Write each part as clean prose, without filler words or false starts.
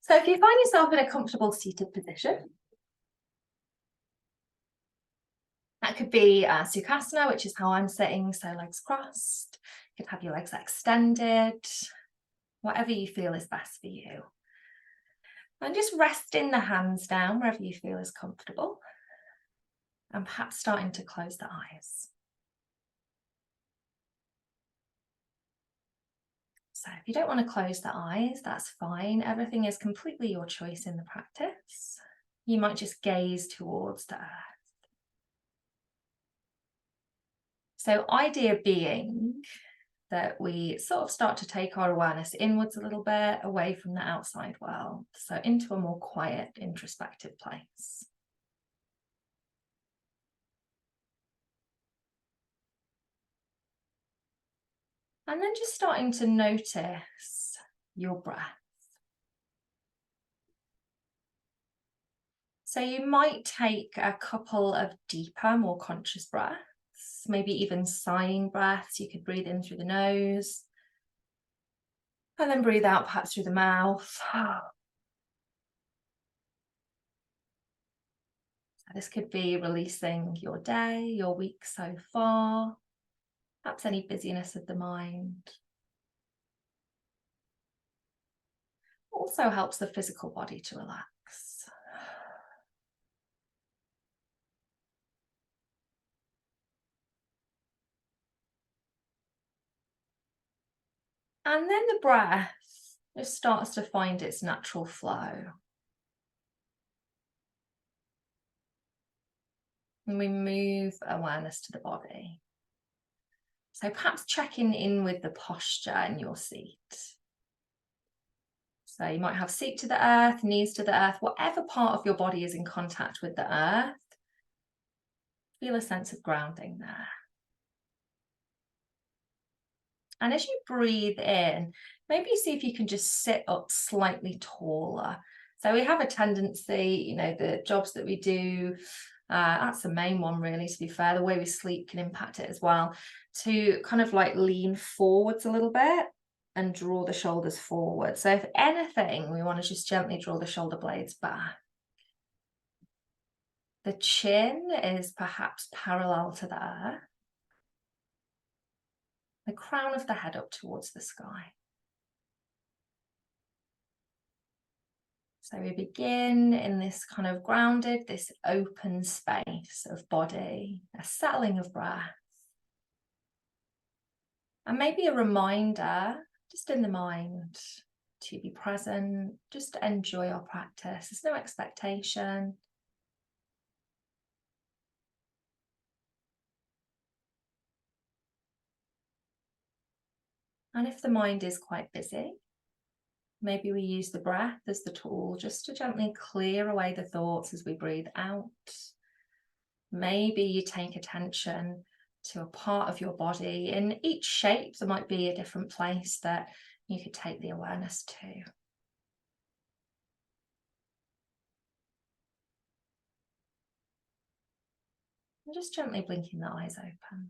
So if you find yourself in a comfortable seated position, that could be Sukhasana, which is how I'm sitting, so legs crossed. You could have your legs extended, whatever you feel is best for you. And just resting the hands down wherever you feel is comfortable, and perhaps starting to close the eyes. So if you don't want to close the eyes, that's fine. Everything is completely your choice in the practice. You might just gaze towards the earth. So idea being that we sort of start to take our awareness inwards a little bit, away from the outside world, so into a more quiet, introspective place. And then just starting to notice your breath. So you might take a couple of deeper, more conscious breaths, maybe even sighing breaths. You could breathe in through the nose and then breathe out perhaps through the mouth. This could be releasing your day, your week so far, perhaps any busyness of the mind. Also helps the physical body to relax. And then the breath just starts to find its natural flow. And we move awareness to the body. So perhaps checking in with the posture in your seat. So you might have seat to the earth, knees to the earth, whatever part of your body is in contact with the earth. Feel a sense of grounding there. And as you breathe in, maybe see if you can just sit up slightly taller. So we have a tendency, the jobs that we do, that's the main one really, to be fair, the way we sleep can impact it as well, to kind of like lean forwards a little bit and draw the shoulders forward. So if anything, we want to just gently draw the shoulder blades back. The chin is perhaps parallel to the earth. The crown of the head up towards the sky. So we begin in this kind of grounded, this open space of body, a settling of breath. And maybe a reminder, just in the mind, to be present, just to enjoy our practice. There's no expectation. And if the mind is quite busy, maybe we use the breath as the tool just to gently clear away the thoughts as we breathe out. Maybe you take attention to a part of your body. In each shape, there might be a different place that you could take the awareness to. And just gently blinking the eyes open.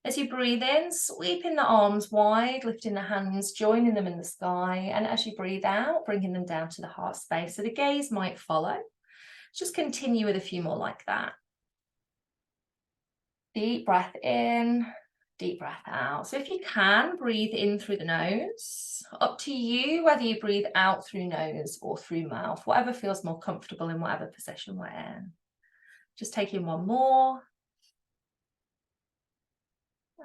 As you breathe in, sweeping the arms wide, lifting the hands, joining them in the sky. And as you breathe out, bringing them down to the heart space. So the gaze might follow. Just continue with a few more like that. Deep breath in, deep breath out. So if you can, breathe in through the nose. Up to you whether you breathe out through nose or through mouth, whatever feels more comfortable in whatever position we're in. Just taking one more.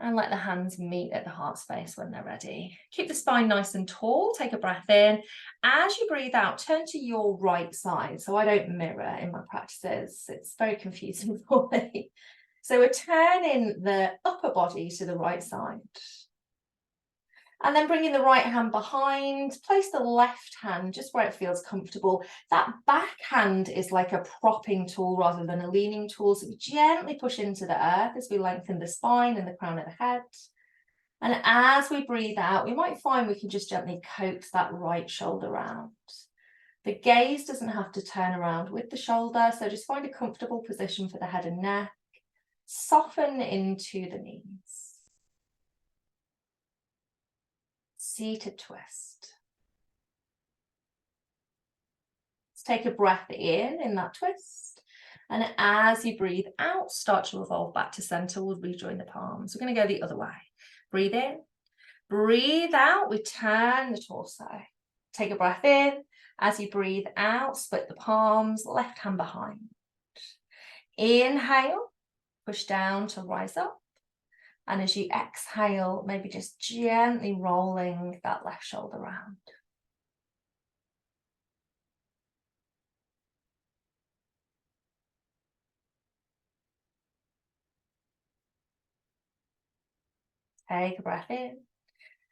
And let the hands meet at the heart space when they're ready. Keep the spine nice and tall. Take a breath in. As you breathe out, turn to your right side. So I don't mirror in my practices. It's very confusing for me. So we're turning the upper body to the right side. And then bringing the right hand behind, place the left hand just where it feels comfortable. That back hand is like a propping tool rather than a leaning tool. So we gently push into the earth as we lengthen the spine and the crown of the head. And as we breathe out, we might find we can just gently coax that right shoulder round. The gaze doesn't have to turn around with the shoulder, so just find a comfortable position for the head and neck. Soften into the knees. Seated twist. Take a breath in that twist. And as you breathe out, start to revolve back to center. We'll rejoin the palms. We're going to go the other way. Breathe in. Breathe out. We turn the torso. Take a breath in. As you breathe out, split the palms, left hand behind. Inhale. Push down to rise up. And as you exhale, maybe just gently rolling that left shoulder round. Take a breath in.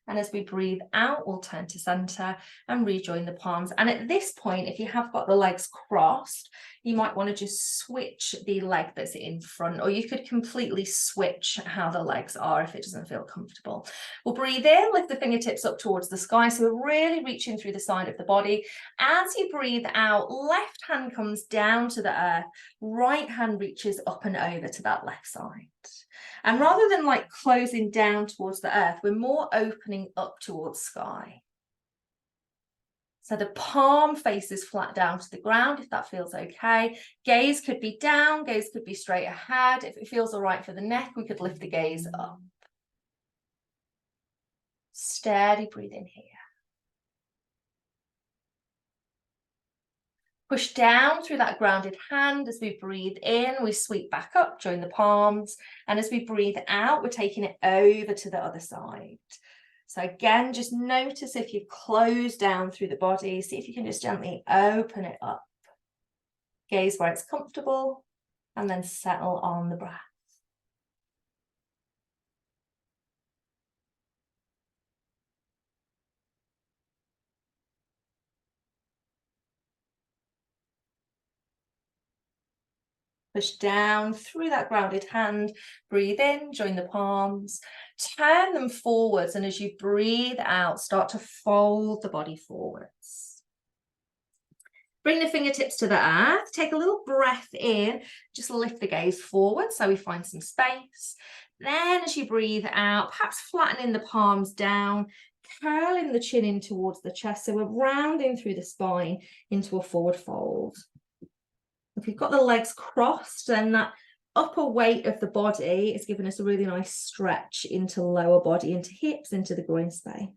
And as we breathe out, we'll turn to center and rejoin the palms. And at this point, if you have got the legs crossed, you might want to just switch the leg that's in front, or you could completely switch how the legs are if it doesn't feel comfortable. We'll breathe in, lift the fingertips up towards the sky. So we're really reaching through the side of the body. As you breathe out, left hand comes down to the earth, right hand reaches up and over to that left side. And rather than like closing down towards the earth, we're more opening up towards sky. So the palm faces flat down to the ground, if that feels okay. Gaze could be down, gaze could be straight ahead. If it feels all right for the neck, we could lift the gaze up. Steady breathing here. Push down through that grounded hand. As we breathe in, we sweep back up, join the palms. And as we breathe out, we're taking it over to the other side. So again, just notice if you've closed down through the body. See if you can just gently open it up. Gaze where it's comfortable, and then settle on the breath. Push down through that grounded hand, breathe in, join the palms, turn them forwards, and as you breathe out, start to fold the body forwards. Bring the fingertips to the earth, take a little breath in, just lift the gaze forward so we find some space. Then as you breathe out, perhaps flattening the palms down, curling the chin in towards the chest, so we're rounding through the spine into a forward fold. If you've got the legs crossed, then that upper weight of the body is giving us a really nice stretch into lower body, into hips, into the groin space.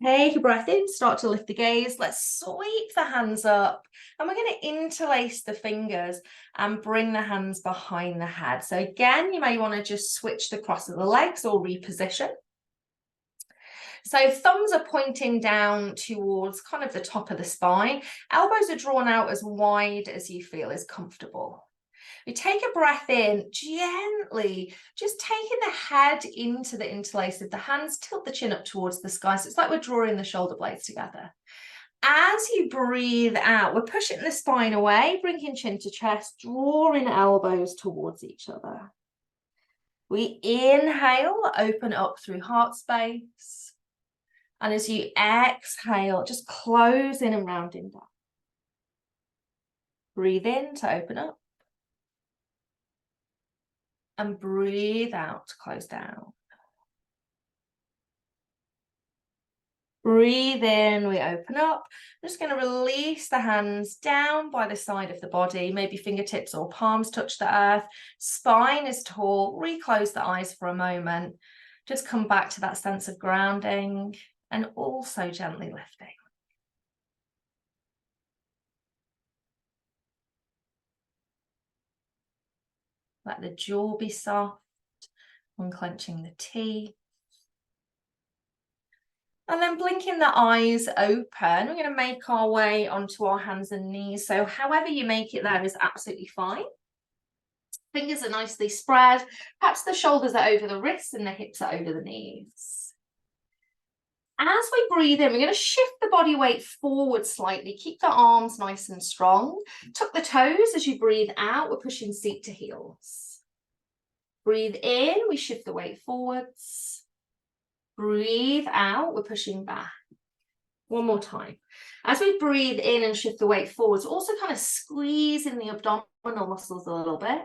Take a breath in, start to lift the gaze. Let's sweep the hands up, and we're going to interlace the fingers and bring the hands behind the head. So again, you may want to just switch the cross of the legs or reposition. So thumbs are pointing down towards kind of the top of the spine. Elbows are drawn out as wide as you feel is comfortable. We take a breath in, gently, just taking the head into the interlace of the hands, tilt the chin up towards the sky. So it's like we're drawing the shoulder blades together. As you breathe out, we're pushing the spine away, bringing chin to chest, drawing elbows towards each other. We inhale, open up through heart space. And as you exhale, just close in and rounding down. Breathe in to open up. And breathe out to close down. Breathe in, we open up. I'm just going to release the hands down by the side of the body, maybe fingertips or palms touch the earth. Spine is tall, reclose the eyes for a moment. Just come back to that sense of grounding and also gently lifting. Let the jaw be soft, unclenching the teeth. And then blinking the eyes open, we're going to make our way onto our hands and knees. So however you make it there is absolutely fine. Fingers are nicely spread. Perhaps the shoulders are over the wrists and the hips are over the knees. As we breathe in, we're going to shift the body weight forward slightly. Keep the arms nice and strong. Tuck the toes as you breathe out. We're pushing seat to heels. Breathe in, we shift the weight forwards. Breathe out, we're pushing back. One more time. As we breathe in and shift the weight forwards, also kind of squeeze in the abdominal muscles a little bit.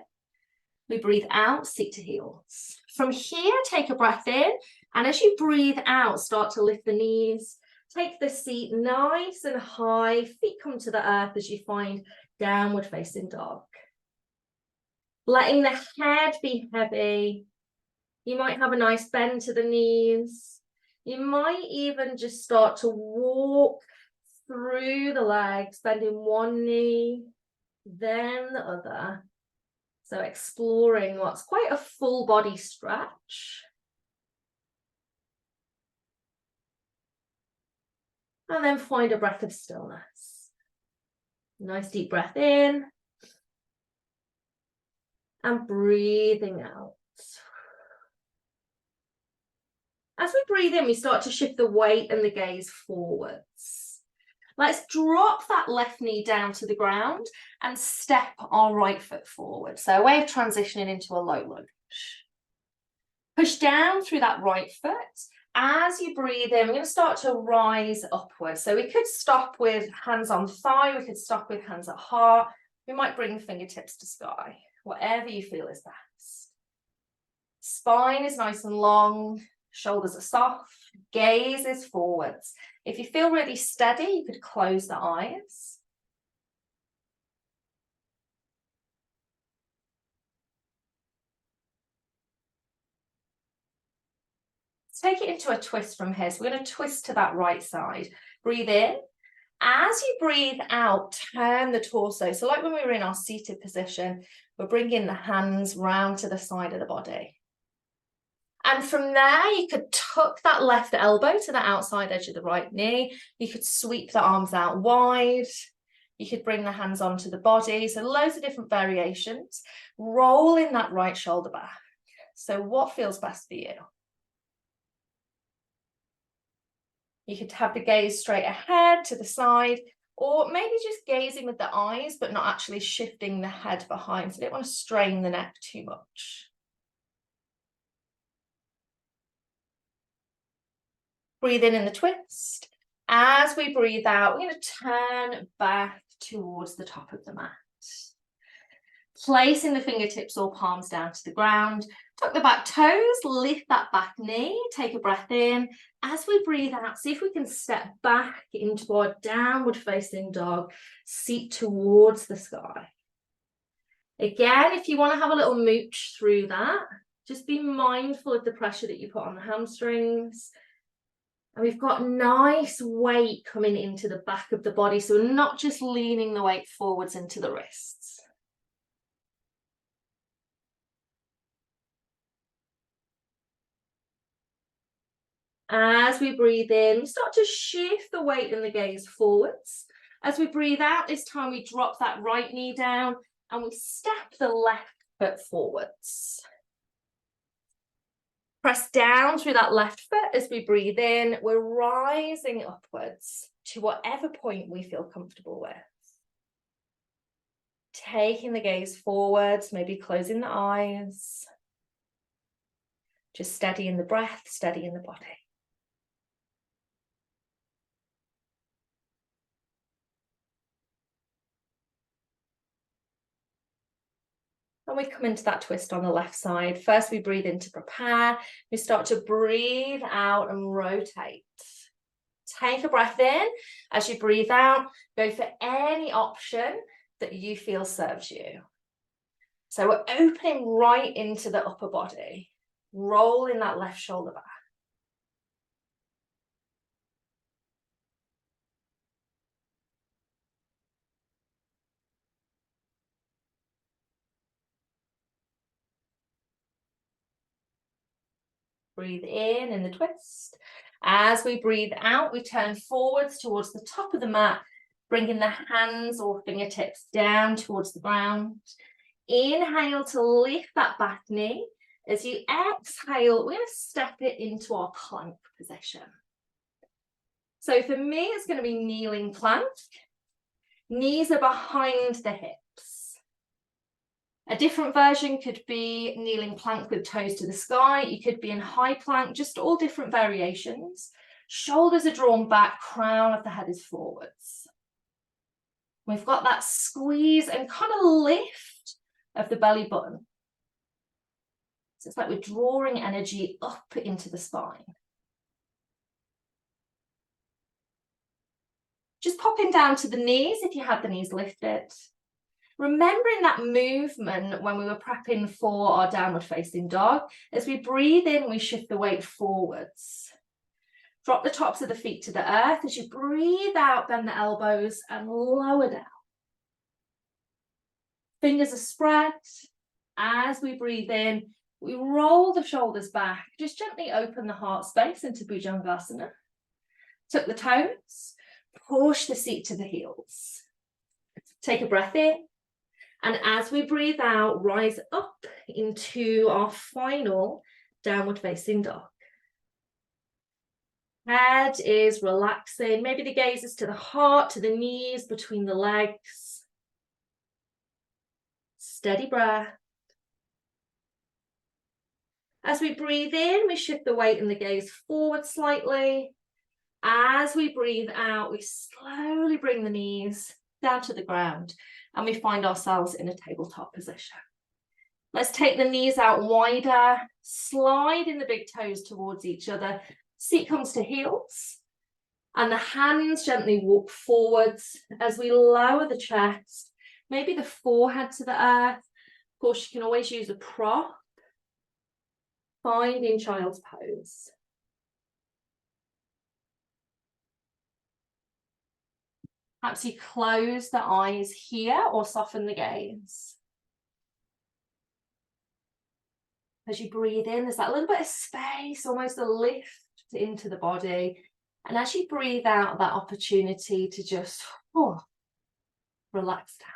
We breathe out, seat to heels. From here, take a breath in, and as you breathe out, start to lift the knees. Take the seat nice and high, feet come to the earth as you find downward facing dog. Letting the head be heavy. You might have a nice bend to the knees. You might even just start to walk through the legs, bending one knee, then the other. So exploring what's quite a full body stretch. And then find a breath of stillness. Nice deep breath in. And breathing out. As we breathe in, we start to shift the weight and the gaze forwards. Let's drop that left knee down to the ground and step our right foot forward. So a way of transitioning into a low lunge. Push down through that right foot. As you breathe in, we're going to start to rise upwards. So we could stop with hands on thigh, we could stop with hands at heart. We might bring fingertips to sky, whatever you feel is best. Spine is nice and long, shoulders are soft, gaze is forwards. If you feel really steady, you could close the eyes. Take it into a twist from here. So we're going to twist to that right side. Breathe in. As you breathe out, turn the torso. So like when we were in our seated position, we're bringing the hands round to the side of the body. And from there, you could tuck that left elbow to the outside edge of the right knee. You could sweep the arms out wide. You could bring the hands onto the body. So loads of different variations. Rolling that right shoulder back. So what feels best for you? You could have the gaze straight ahead to the side, or maybe just gazing with the eyes, but not actually shifting the head behind. So you don't want to strain the neck too much. Breathe in the twist. As we breathe out, we're going to turn back towards the top of the mat. Placing the fingertips or palms down to the ground. Tuck the back toes, lift that back knee, take a breath in. As we breathe out, see if we can step back into our downward facing dog, seat towards the sky. Again, if you want to have a little mooch through that, just be mindful of the pressure that you put on the hamstrings. And we've got nice weight coming into the back of the body, so we're not just leaning the weight forwards into the wrists. As we breathe in, we start to shift the weight and the gaze forwards. As we breathe out, this time we drop that right knee down and we step the left foot forwards. Press down through that left foot as we breathe in. We're rising upwards to whatever point we feel comfortable with. Taking the gaze forwards, maybe closing the eyes. Just steadying the breath, steadying the body. And we come into that twist on the left side. First, we breathe in to prepare. We start to breathe out and rotate. Take a breath in. As you breathe out, go for any option that you feel serves you. So we're opening right into the upper body, rolling that left shoulder back. Breathe in the twist. As we breathe out, we turn forwards towards the top of the mat, bringing the hands or fingertips down towards the ground. Inhale to lift that back knee. As you exhale, we're going to step it into our plank position. So for me, it's going to be kneeling plank. Knees are behind the hips. A different version could be kneeling plank with toes to the sky. You could be in high plank, just all different variations. Shoulders are drawn back, crown of the head is forwards. We've got that squeeze and kind of lift of the belly button. So it's like we're drawing energy up into the spine. Just popping down to the knees if you have the knees lifted. Remembering that movement when we were prepping for our downward facing dog. As we breathe in, we shift the weight forwards. Drop the tops of the feet to the earth. As you breathe out, bend the elbows and lower down. Fingers are spread. As we breathe in, we roll the shoulders back. Just gently open the heart space into Bhujangasana. Tuck the toes. Push the seat to the heels. Take a breath in. And as we breathe out, rise up into our final downward facing dog. Head is relaxing. Maybe the gaze is to the heart, to the knees, between the legs. Steady breath. As we breathe in, we shift the weight and the gaze forward slightly. As we breathe out, we slowly bring the knees down to the ground and we find ourselves in a tabletop position. Let's take the knees out wider, slide in the big toes towards each other. Seat comes to heels and the hands gently walk forwards as we lower the chest, maybe the forehead to the earth. Of course, you can always use a prop. Finding child's pose. Perhaps you close the eyes here or soften the gaze. As you breathe in, there's that little bit of space, almost a lift into the body. And as you breathe out, that opportunity to just relax down.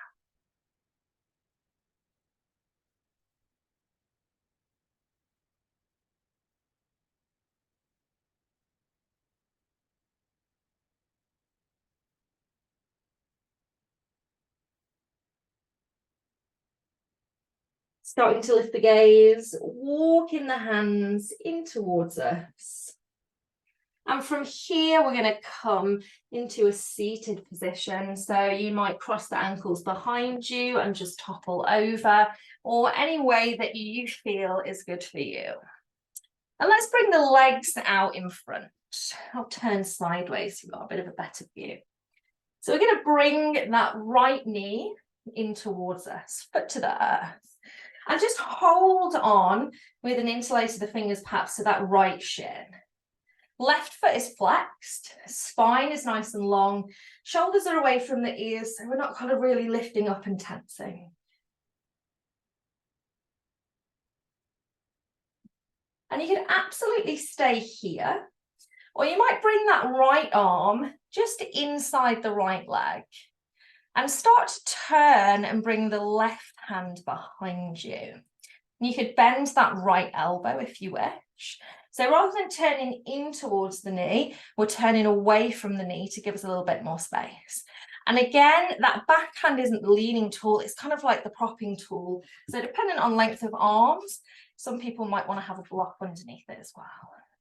Starting to lift the gaze, walking the hands in towards us. And from here, we're going to come into a seated position. So you might cross the ankles behind you and just topple over, or any way that you feel is good for you. And let's bring the legs out in front. I'll turn sideways so you've got a bit of a better view. So we're going to bring that right knee in towards us, foot to the earth. And just hold on with an interlace of the fingers perhaps to that right shin. Left foot is flexed, spine is nice and long, shoulders are away from the ears, so we're not kind of really lifting up and tensing. And you can absolutely stay here, or you might bring that right arm just inside the right leg and start to turn and bring the left hand behind you. And you could bend that right elbow if you wish. So rather than turning in towards the knee, we're turning away from the knee to give us a little bit more space. And again, that backhand isn't the leaning tool, it's kind of like the propping tool. So depending on length of arms, some people might want to have a block underneath it as well.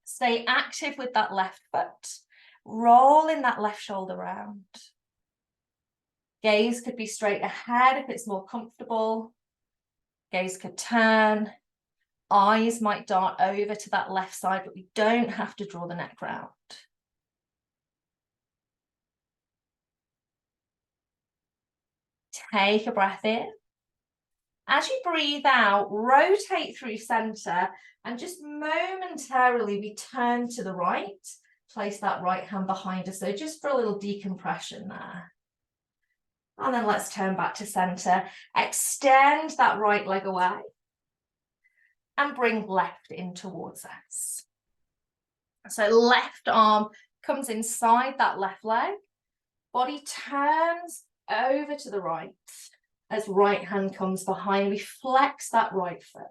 Stay active with that left foot, rolling that left shoulder round. Gaze could be straight ahead if it's more comfortable. Gaze could turn. Eyes might dart over to that left side, but we don't have to draw the neck round. Take a breath in. As you breathe out, rotate through center and just momentarily we turn to the right. Place that right hand behind us. So just for a little decompression there. And then let's turn back to center. Extend that right leg away. And bring left in towards us. So left arm comes inside that left leg. Body turns over to the right as right hand comes behind. We flex that right foot.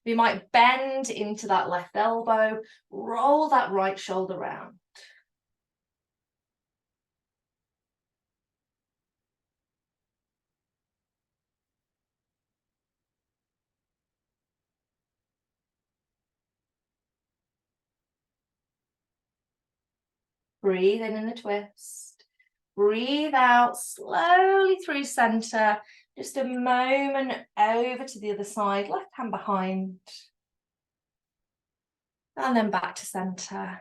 We might bend into that left elbow, roll that right shoulder round. Breathe in a twist. Breathe out slowly through center. Just a moment over to the other side, left hand behind. And then back to center.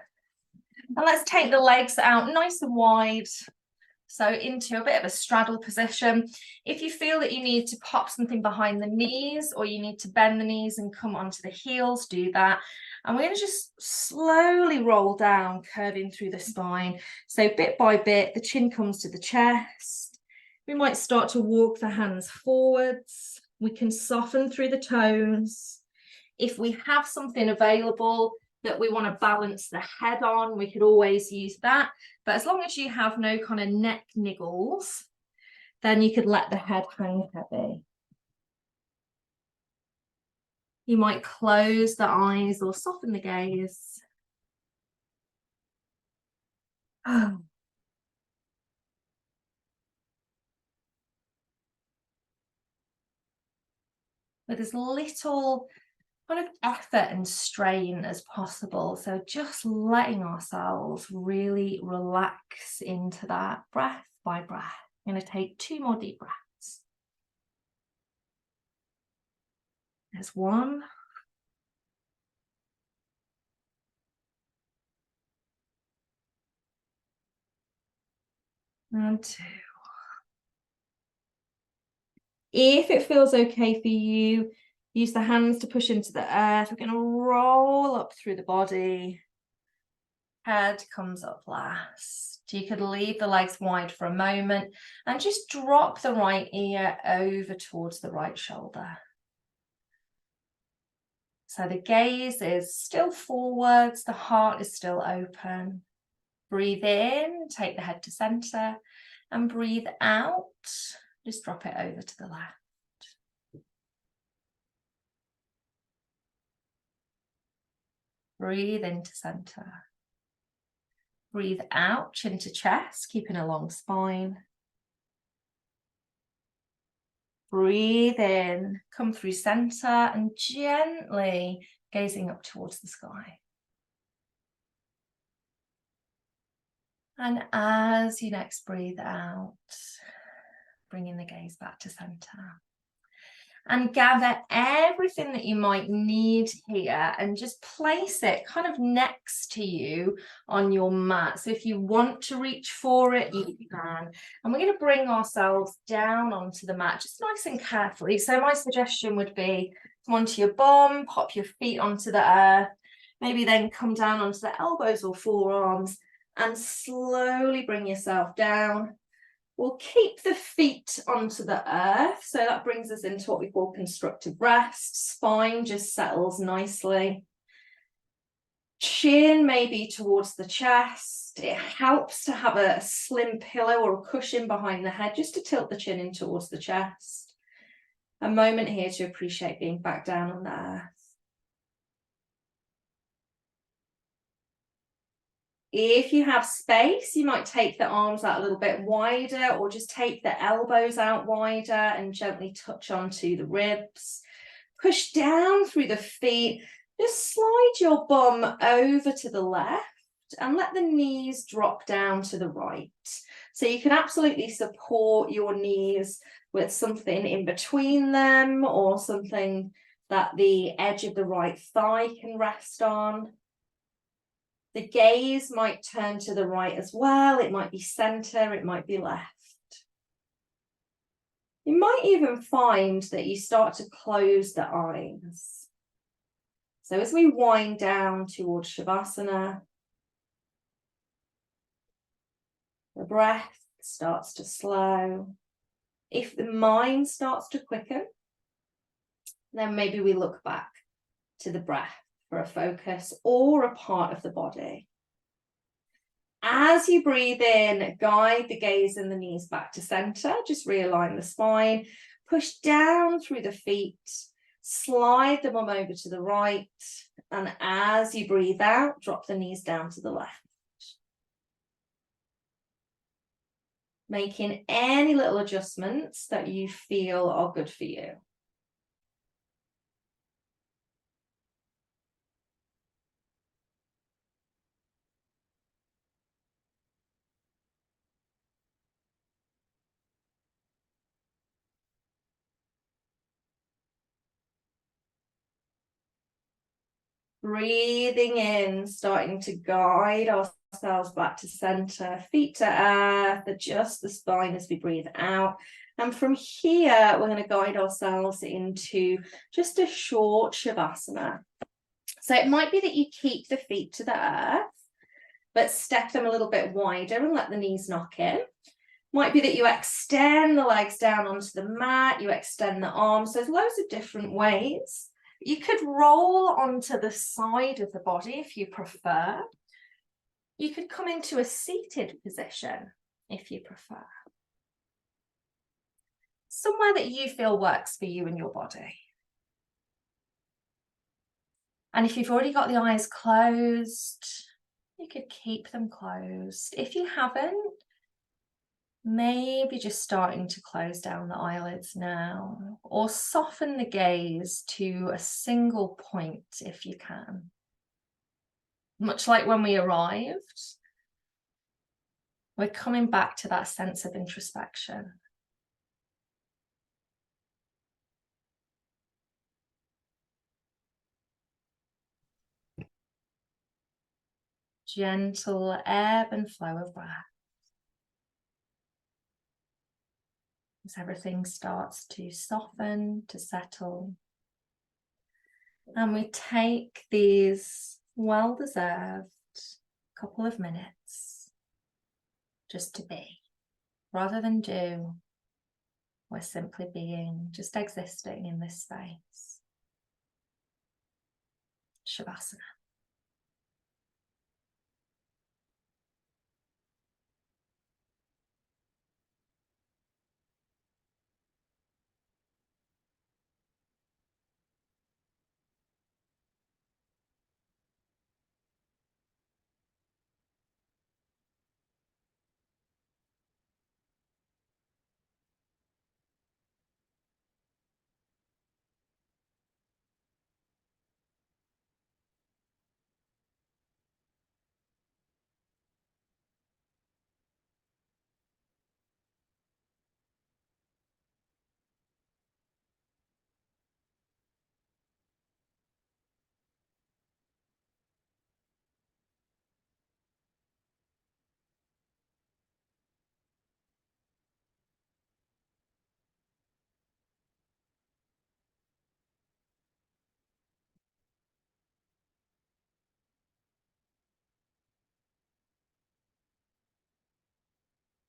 And let's take the legs out nice and wide. So into a bit of a straddle position. If you feel that you need to pop something behind the knees or you need to bend the knees and come onto the heels, do that. And we're going to just slowly roll down, curving through the spine. So bit by bit, the chin comes to the chest. We might start to walk the hands forwards. We can soften through the toes. If we have something available that we want to balance the head on, we could always use that. But as long as you have no kind of neck niggles, then you could let the head hang heavy. You might close the eyes or soften the gaze. With as little kind of effort and strain as possible. So just letting ourselves really relax into that breath by breath. I'm going to take 2 more deep breaths. There's 1. And 2. If it feels okay for you, use the hands to push into the earth. We're going to roll up through the body. Head comes up last. You could leave the legs wide for a moment and just drop the right ear over towards the right shoulder. So the gaze is still forwards, the heart is still open. Breathe in, take the head to center, and breathe out. Just drop it over to the left. Breathe into center. Breathe out, chin to chest, keeping a long spine. Breathe in, come through center and gently gazing up towards the sky. And as you next breathe out, bringing the gaze back to center. And gather everything that you might need here and just place it kind of next to you on your mat. So if you want to reach for it, you can. And we're going to bring ourselves down onto the mat, just nice and carefully. So my suggestion would be come onto your bum, pop your feet onto the earth, maybe then come down onto the elbows or forearms and slowly bring yourself down. We'll keep the feet onto the earth. So that brings us into what we call constructive rest. Spine just settles nicely. Chin maybe towards the chest. It helps to have a slim pillow or a cushion behind the head just to tilt the chin in towards the chest. A moment here to appreciate being back down on the earth. If you have space, you might take the arms out a little bit wider or just take the elbows out wider and gently touch onto the ribs. Push down through the feet. Just slide your bum over to the left and let the knees drop down to the right. So you can absolutely support your knees with something in between them or something that the edge of the right thigh can rest on. The gaze might turn to the right as well. It might be center, it might be left. You might even find that you start to close the eyes. So as we wind down towards Shavasana, the breath starts to slow. If the mind starts to quicken, then maybe we look back to the breath for a focus or a part of the body. As you breathe in, guide the gaze and the knees back to center. Just realign the spine. Push down through the feet. Slide the bum over to the right. And as you breathe out, drop the knees down to the left. Making any little adjustments that you feel are good for you. Breathing in, starting to guide ourselves back to center, feet to earth, adjust the spine as we breathe out. And from here, we're going to guide ourselves into just a short Shavasana. So it might be that you keep the feet to the earth, but step them a little bit wider and let the knees knock in. Might be that you extend the legs down onto the mat, you extend the arms. There's loads of different ways. You could roll onto the side of the body if you prefer. You could come into a seated position if you prefer. Somewhere that you feel works for you and your body. And if you've already got the eyes closed, you could keep them closed. If you haven't, maybe just starting to close down the eyelids now, or soften the gaze to a single point if you can. Much like when we arrived, we're coming back to that sense of introspection. Gentle ebb and flow of breath. As everything starts to soften, to settle. And we take these well-deserved couple of minutes just to be. Rather than do, we're simply being, just existing in this space. Shavasana.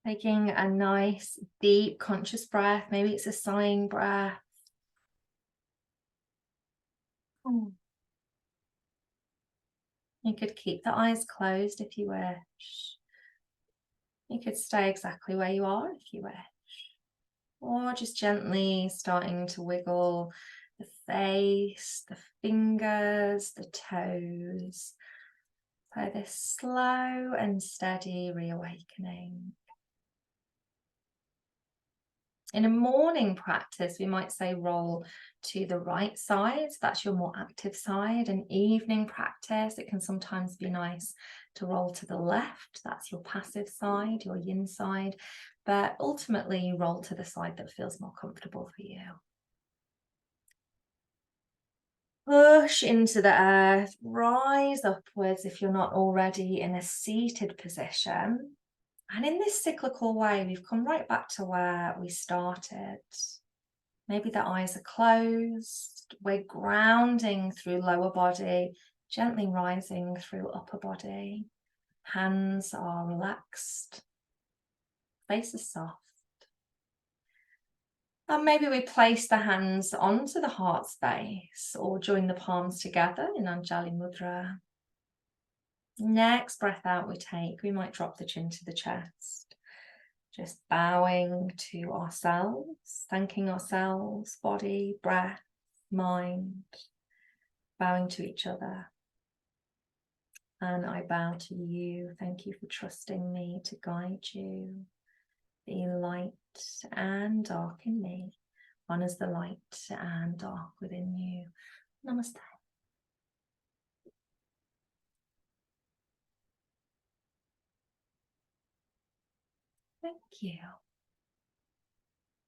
Taking a nice, deep, conscious breath. Maybe it's a sighing breath. You could keep the eyes closed if you wish. You could stay exactly where you are if you wish. Or just gently starting to wiggle the face, the fingers, the toes. So this slow and steady reawakening. In a morning practice, we might say roll to the right side. So that's your more active side. An evening practice, it can sometimes be nice to roll to the left. That's your passive side, your yin side. But ultimately, you roll to the side that feels more comfortable for you. Push into the earth, rise upwards if you're not already in a seated position. And in this cyclical way, we've come right back to where we started. Maybe the eyes are closed. We're grounding through lower body, gently rising through upper body. Hands are relaxed. Face is soft. And maybe we place the hands onto the heart space or join the palms together in Anjali Mudra. Next breath out we take, we might drop the chin to the chest. Just bowing to ourselves, thanking ourselves, body, breath, mind, bowing to each other. And I bow to you. Thank you for trusting me to guide you. The light and dark in me honors the light and dark within you. Namaste. Thank you.